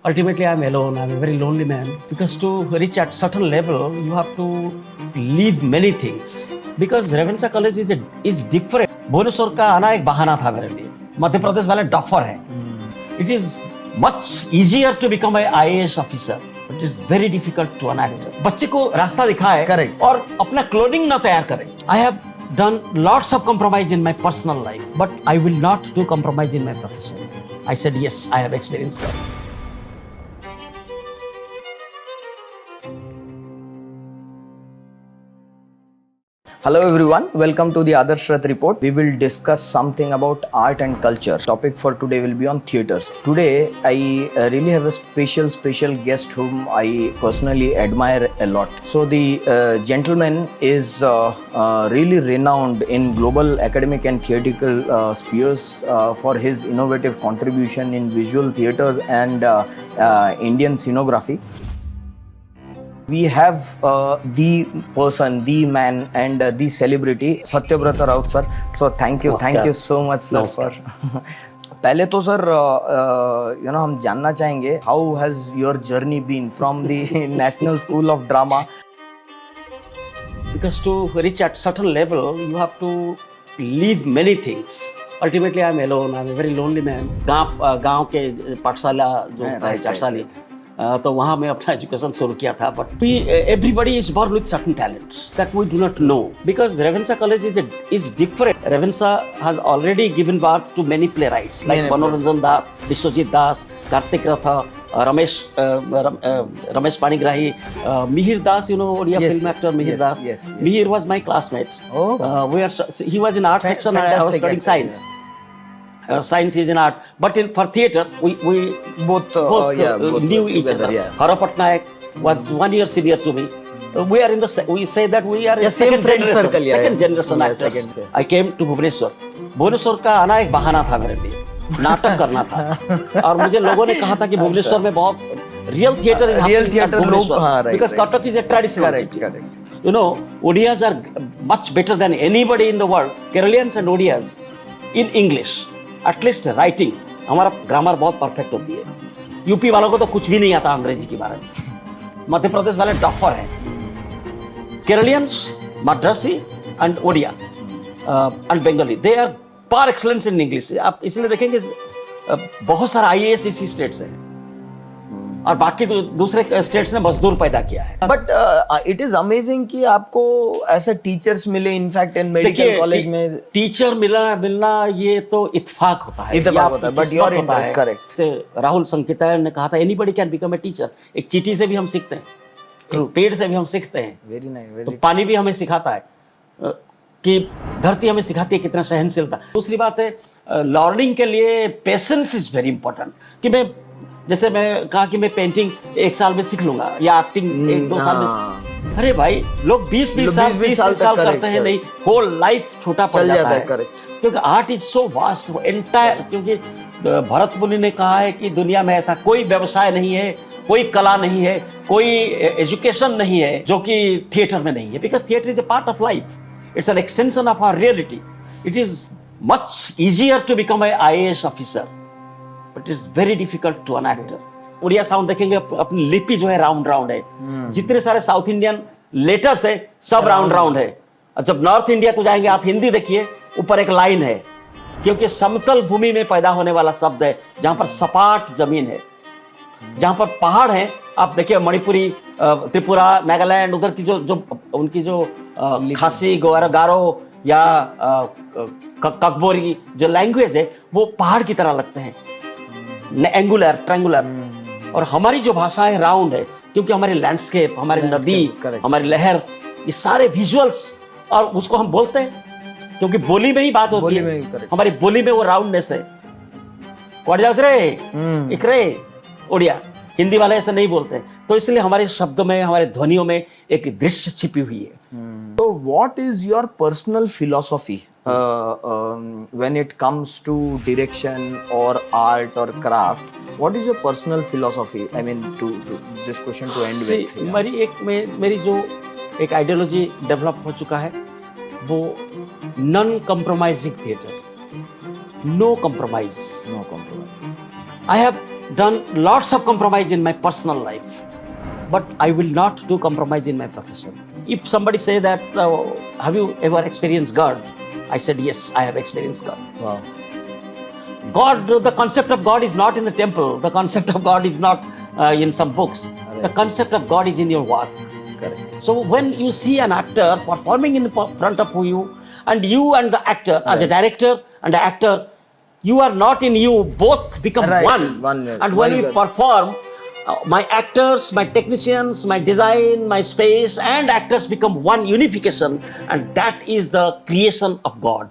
Ultimately, I'm alone. I'm a very lonely man because to reach at certain level, you have to leave many things. Because Revensa College is different. Bhubaneswar का आना एक बहाना था मेरे लिए. मध्य प्रदेश वाले duffer हैं. It is much easier to become an IAS officer. It is very difficult to an actor. बच्चे को रास्ता दिखाए. Correct. और अपना क्लोनिंग ना तैयार करें. I have done lots of compromise in my personal life, but I will not do compromise in my profession. I said yes, I have experienced that. Hello everyone, welcome to the Adarsh Rath Report. We will discuss something about art and culture. Topic for today will be on theatres. Today I really have a special guest whom I personally admire a lot. So the gentleman is really renowned in global academic and theatrical spheres for his innovative contribution in visual theatres and Indian scenography. We have the person, the man and the celebrity Satyabrata Raut sir. So thank you so much sir for पहले तो sir हम जानना चाहेंगे how has your journey been from the National School of Drama. Because to reach at certain level, you have to leave many things. Ultimately, I'm alone. I'm a very lonely man. गांव के पाठशाला जो पाठशाली तो वहाँ मैं अपना education शुरू किया था. But everybody is born with certain talents that we do not know because Ravenshaw College is different. Ravenshaw has already given birth to many playwrights like Manoranjan Das, Vishwajeet Das, Kartik Rath, Ramesh Panigrahi, Mihir Das, you know, Odia film actor Mihir Das. Mihir was my classmate. He was in art section and I was studying science. Science is in art, but for theatre we both knew each other. Hara Patnaik was 1 year senior to me. We are in we say that we are second generation actors. I came to Bhubaneswar. Bhubaneswar का आना एक बहाना था मेरे लिए. नाटक करना था और मुझे लोगों ने कहा था कि भुवनेश्वर में बहुत रियल थिएटर लोग because Kathak is a traditional city. You know, Odias are much better than anybody in the world. Keralians and Odias in English. At least writing हमारा ग्रामर बहुत परफेक्ट होती है. यूपी वालों को तो कुछ भी नहीं आता अंग्रेजी के बारे में. मध्य प्रदेश वाले डफर हैं. Keralians, Madrasi and Odia and Bengali they are par excellence in English. आप इसलिए देखेंगे बहुत सारा IAS इसी स्टेट से है और बाकी दूसरे स्टेट्स ने मजदूर पैदा किया है. बट इट इज अमेजिंग कि आपको ऐसे टीचर्स मिले. इनफैक्ट इन मेडिकल कॉलेज में टीचर मिलना ये तो इत्तेफाक होता है. बट योर होता है. करेक्ट. राहुल संकेतायल ने कहा था anybody can become a teacher. एक चींटी से भी हम सीखते हैं, पेड़ से भी हम सीखते हैं. Very nice. तो पानी भी हमें सिखाता है कि धरती हमें सिखाती है कितना सहनशीलता. दूसरी बात है लर्निंग के लिए पेशेंस इज वेरी इंपॉर्टेंट. कि जैसे मैं कहा कि मैं पेंटिंग 1 साल में सीख लूंगा या एक्टिंग 1-2 साल में. अरे भाई लोग 20 साल करते हैं. नहीं, होल लाइफ छोटा पड़ जाता है. क्योंकि art is so vast entire. क्योंकि भरत मुनि ने कहा है कि दुनिया में ऐसा कोई व्यवसाय नहीं है, कोई कला नहीं है, कोई एजुकेशन नहीं है जो कि थिएटर में नहीं है. Because theatre is a part of life. It's an extension of our reality. It is much easier to become a IAS officer but it's very difficult to an actor. Odia sound देखेंगे अपनी लिपि जो है round है. जितने सारे south Indian letters है सब राउंड है. और जब नॉर्थ इंडिया को जाएंगे आप हिंदी देखिए ऊपर एक लाइन है क्योंकि समतल भूमि में पैदा होने वाला शब्द है जहां पर सपाट जमीन है, जहां पर पहाड़ है. आप देखिए मणिपुरी, त्रिपुरा, नागालैंड उधर की जो उनकी जो खासी, गारो या ककबोरी जो लैंग्वेज है वो पहाड़ की तरह लगते हैं, एंगुलर, ट्रायंगुलर. और हमारी जो भाषा है राउंड है क्योंकि हमारी लैंडस्केप, हमारी नदी, हमारी लहर, ये सारे विजुअल्स और उसको हम बोलते हैं क्योंकि बोली में ही बात होती है. हमारी बोली में वो राउंडनेस है. इकरे ओडिया हिंदी वाले ऐसे नहीं बोलते. तो इसलिए हमारे शब्दों में, हमारे ध्वनियों में एक दृश्य छिपी हुई है. So what is your personal philosophy when it comes to direction or art or craft? What is your personal philosophy? I mean, to this question to end with. मेरी जो एक आइडियोलॉजी डेवलप हो चुका है वो non compromising theatre. No compromise. No compromise. I have done lots of compromise in my personal life, but I will not do compromise in my profession. If somebody say that, have you ever experienced God? I said, yes, I have experienced God. Wow. God, the concept of God is not in the temple. The concept of God is not in some books. The concept of God is in your work. Correct. So when you see an actor performing in front of you and the actor, as a director and the actor, you are not in you, both become Right. one. One, And one when we God. perform, my actors, my technicians, my design, my space and actors become one unification, and that is the creation of God.